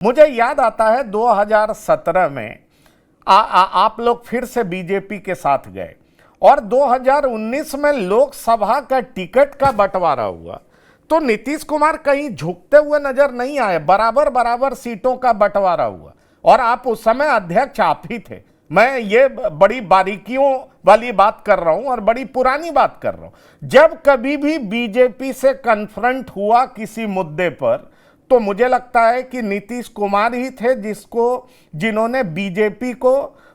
मुझे याद आता है 2017 में आप लोग फिर से बीजेपी के साथ गए और 2019 में लोकसभा का टिकट का बंटवारा हुआ तो नीतीश कुमार कहीं झुकते हुए नजर नहीं आए, बराबर बराबर सीटों का बंटवारा हुआ और आप उस समय अध्यक्ष आप ही थे। मैं ये बड़ी बारीकियों वाली बात कर रहा हूं और बड़ी पुरानी बात कर रहा हूं। जब कभी भी बीजेपी से कन्फ्रंट हुआ किसी मुद्दे पर तो मुझे लगता है कि नीतीश कुमार ही थे जिन्होंने बीजेपी को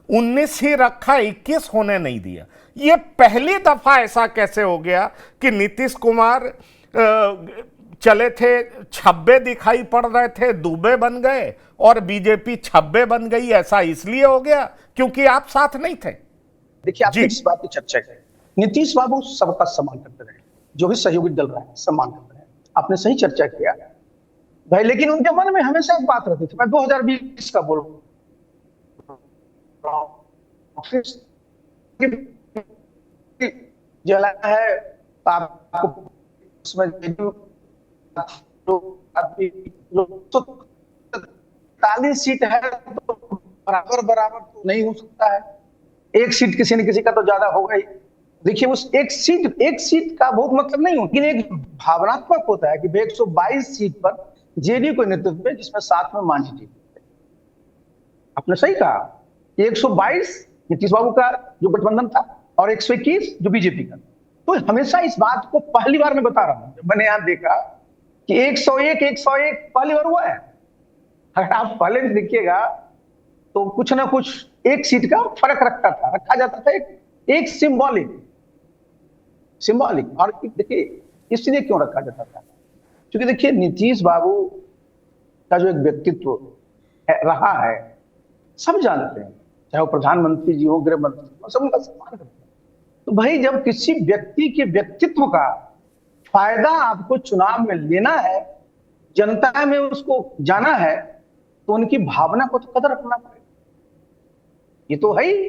19 ही रखा, 21 होने नहीं दिया। ये पहली दफा ऐसा कैसे हो गया कि नीतीश कुमार चले थे, छब्बे दिखाई पड़ रहे थे, दुबे बन गए और बीजेपी छब्बे बन गई। ऐसा इसलिए हो गया क्योंकि आप साथ नहीं थे। देखिए, आप इस बात की चर्चा करें, नीतीश बाबू सबका सम्मान करते रहे, जो भी सहयोगी दल रहा है सम्मान करते रहे, आपने सही चर्चा किया भाई। लेकिन उनके मन में हमेशा एक बात रहती थी, मैं 2020 का बोल रहा हूं, जला है आपको उसमें 40 सीट है तो बराबर तो नहीं हो सकता है, एक सीट किसी न किसी का तो ज्यादा होगा ही। देखिए, उस एक सीट का बहुत मतलब नहीं हो, लेकिन एक भावनात्मक होता है कि 122 सीट पर जेडीयू के नेतृत्व में, जिसमें साथ में मांझी जी, आपने सही कहा, 122 नीतीश बाबू का जो गठबंधन था और 121 जो बीजेपी का। तो हमेशा इस बात को पहली बार मैं बता रहा हूं, जब मैंने यहां देखा कि 101 पहली बार हुआ है। अगर आप पहले भी देखिएगा तो कुछ ना कुछ एक सीट का फर्क रखा जाता था, एक सिंबॉलिक। और देखिए इसलिए क्यों रखा जाता था, क्योंकि देखिए नीतीश बाबू का जो एक व्यक्तित्व रहा है सब जानते हैं, चाहे वो प्रधानमंत्री जी हो, गृह मंत्री हो, सब उनका सम्मान करते हैं। तो भाई जब किसी व्यक्ति के व्यक्तित्व का फायदा आपको चुनाव में लेना है, जनता में उसको जाना है, तो उनकी भावना को तो कदर रखना पड़ेगा, ये तो है ही।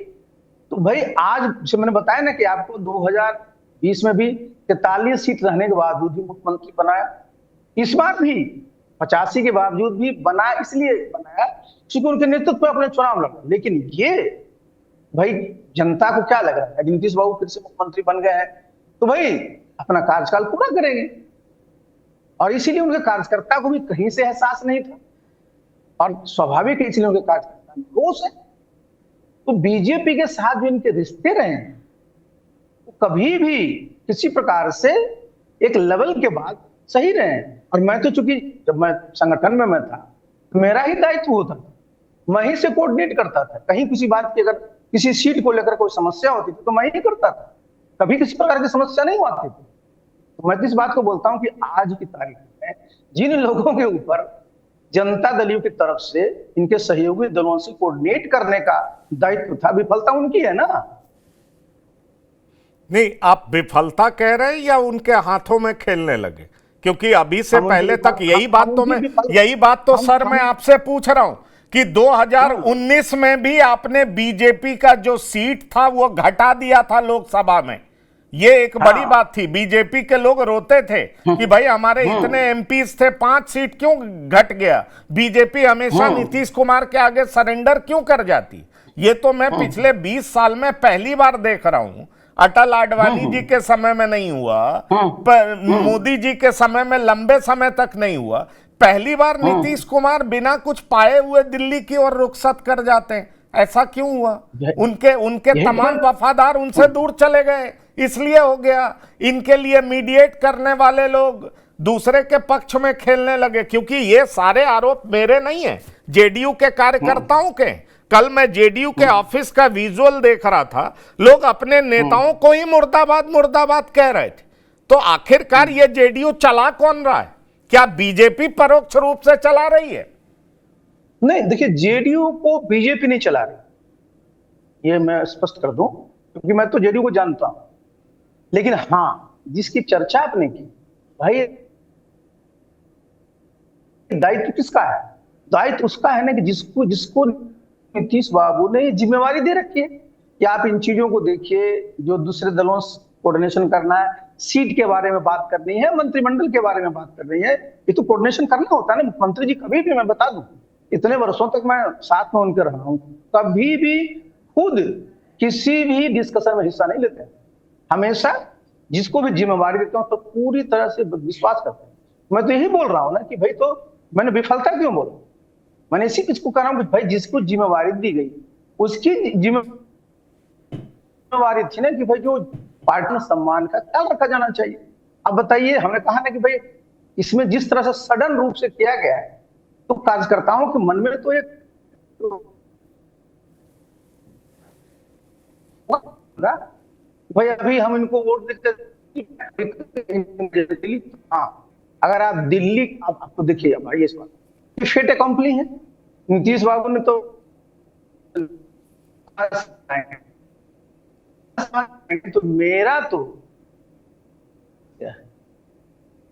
तो भाई आज जैसे मैंने बताया ना कि आपको 2020 में भी 43 सीट रहने के बावजूद भी मुख्यमंत्री बनाया, इस बार भी 85 के बावजूद भी बना, इसलिए बनाया क्योंकि उनके नेतृत्व में अपने चुनाव लड़ा। लेकिन ये भाई जनता को क्या लग रहा है, नीतीश बाबू फिर से मुख्यमंत्री बन गए हैं तो भाई अपना कार्यकाल पूरा करेंगे, और इसीलिए उनके कार्यकर्ता को भी कहीं से एहसास नहीं था, और स्वाभाविक है इसलिए उनके कार्यकर्ता में रोष है। तो बीजेपी के साथ जो इनके रिश्ते रहे हैं वो कभी भी किसी प्रकार से एक लेवल के बाद सही रहे हैं। और मैं तो चूंकि जब मैं संगठन में मैं था तो मेरा ही दायित्व होता था, मैं ही से कोऑर्डिनेट करता था, कहीं किसी बात की अगर किसी सीट को लेकर कोई समस्या होती थी तो मैं ही करता था, कभी किसी प्रकार की समस्या नहीं आती थी। तो मैं इस बात को बोलता हूं कि आज की तारीख में जिन लोगों के ऊपर जनता दलियों की तरफ से इनके सहयोगी दलों से कोऑर्डिनेट करने का दायित्व था, विफलता उनकी है ना। नहीं, आप विफलता कह रहे हैं या उनके हाथों में खेलने लगे? क्योंकि अभी से पहले तक यही बात तो सर मैं आपसे पूछ रहा हूं कि 2019 में भी आपने बीजेपी का जो सीट था वो घटा दिया था लोकसभा में। ये एक बड़ी बात थी, बीजेपी के लोग रोते थे कि भाई हमारे इतने एमपीज थे, 5 सीट क्यों घट गया, बीजेपी हमेशा नीतीश कुमार के आगे सरेंडर क्यों कर जाती। ये तो मैं पिछले 20 साल में पहली बार देख रहा हूं। अटल आडवाणी जी के समय में नहीं हुआ, मोदी जी के समय में लंबे समय तक नहीं हुआ, पहली बार नीतीश कुमार बिना कुछ पाए हुए दिल्ली की ओर रुखसत कर जाते हैं। ऐसा क्यों हुआ? उनके तमाम वफादार उनसे दूर चले गए, इसलिए हो गया। इनके लिए मीडिएट करने वाले लोग दूसरे के पक्ष में खेलने लगे, क्योंकि ये सारे आरोप मेरे नहीं है, जेडीयू के कार्यकर्ताओं के। कल मैं जेडीयू के ऑफिस का विजुअल देख रहा था, लोग अपने नेताओं को ही मुर्दाबाद मुर्दाबाद कह रहे थे। तो आखिरकार ये जेडीयू चला कौन रहा है? क्या बीजेपी परोक्ष रूप से चला रही है? नहीं, देखिए जेडीयू को बीजेपी नहीं चला रही, ये मैं स्पष्ट कर दूं, क्योंकि मैं तो जेडीयू को जानता हूं। लेकिन हां, जिसकी चर्चा आपने की, भाई दायित्व किसका है? दायित्व उसका है ना कि जिसको नीतीश बाबू ने जिम्मेवारी दे रखी है कि आप इन चीजों को देखिए, जो दूसरे दलों से कोऑर्डिनेशन करना है, सीट के बारे में बात करनी है, मंत्रिमंडल के बारे में बात करनी है, ये तो कोऑर्डिनेशन करना होता है ना। मुख्यमंत्री जी कभी भी, मैं बता दूं, इतने वर्षों तक मैं साथ में उनके रहा हूं, कभी भी खुद किसी भी डिस्कशन में हिस्सा नहीं लेते हैं। हमेशा जिसको भी जिम्मेवारी देते हैं तो पूरी तरह से विश्वास करते हैं। मैं तो यही बोल रहा हूं ना कि भाई, तो मैंने विफलता क्यों बोला? मैंने इसी चीज को कह रहा हूं कि भाई जिसको जिम्मेवारी दी गई उसकी जिम्मेवारी थी ना कि भाई जो पार्टी में सम्मान का ख्याल रखा जाना चाहिए। अब बताइए, हमने कहा ना कि भाई इसमें जिस तरह से सडन रूप से किया गया है, तो कार्यकर्ताओं के मन में तो एक भाई अभी हम इनको वोट देते, हाँ अगर आप दिल्ली, आपको देखिए भाई इस बात फेट अकम्पली है। नीतीश बाबू ने तो मेरा तो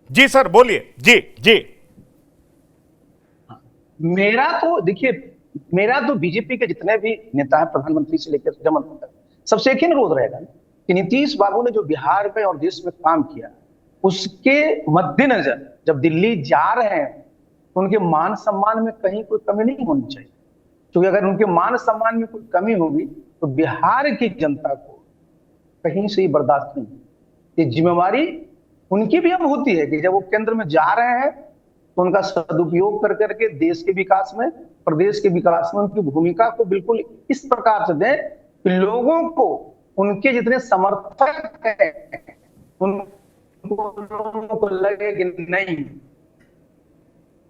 जी सर बोलिए। जी जी। मेरा तो देखिए, मेरा तो बीजेपी के जितने भी नेता हैं, प्रधानमंत्री से लेकर गृहमंत्री तक, सबसे एक ही अनुरोध रहेगा कि नीतीश बाबू ने जो बिहार में और देश में काम किया, उसके मद्देनजर जब दिल्ली जा रहे हैं तो उनके मान सम्मान में कहीं कोई कमी नहीं होनी चाहिए। क्योंकि अगर उनके मान सम्मान में कोई कमी होगी तो बिहार की जनता को कहीं से ही बर्दाश्त नहीं। ये जिम्मेवारी उनकी भी अब होती है कि जब वो केंद्र में जा रहे हैं तो उनका सदुपयोग कर करके देश के विकास में, प्रदेश के विकास में उनकी भूमिका को बिल्कुल इस प्रकार से दें कि लोगों को, उनके जितने समर्थक हैं उनको लोगों को लगे कि नहीं,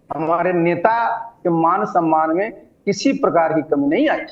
हमारे नेता के मान सम्मान में किसी प्रकार की कमी नहीं आई।